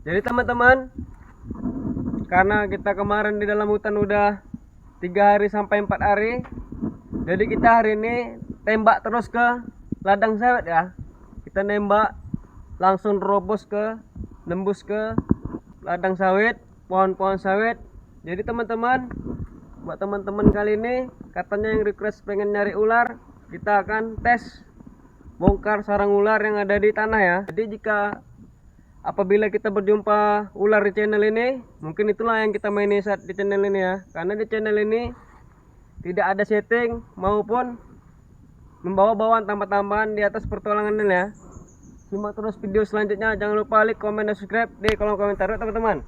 Jadi teman-teman, karena kita kemarin di dalam hutan udah 3 hari sampai 4 hari, jadi kita hari ini tembak terus ke ladang sawit ya. Kita nembak langsung nembus ke ladang sawit, pohon-pohon sawit. Jadi teman-teman, buat teman-teman kali ini katanya yang request pengen nyari ular, kita akan tes bongkar sarang ular yang ada di tanah ya. Jadi apabila kita berjumpa ular di channel ini, mungkin itulah yang kita mainin saat di channel ini ya. Karena di channel ini tidak ada setting maupun membawa bawaan tambahan di atas pertolongan ini ya. Simak terus video selanjutnya. Jangan lupa like, komen, dan subscribe di kolom komentar teman-teman.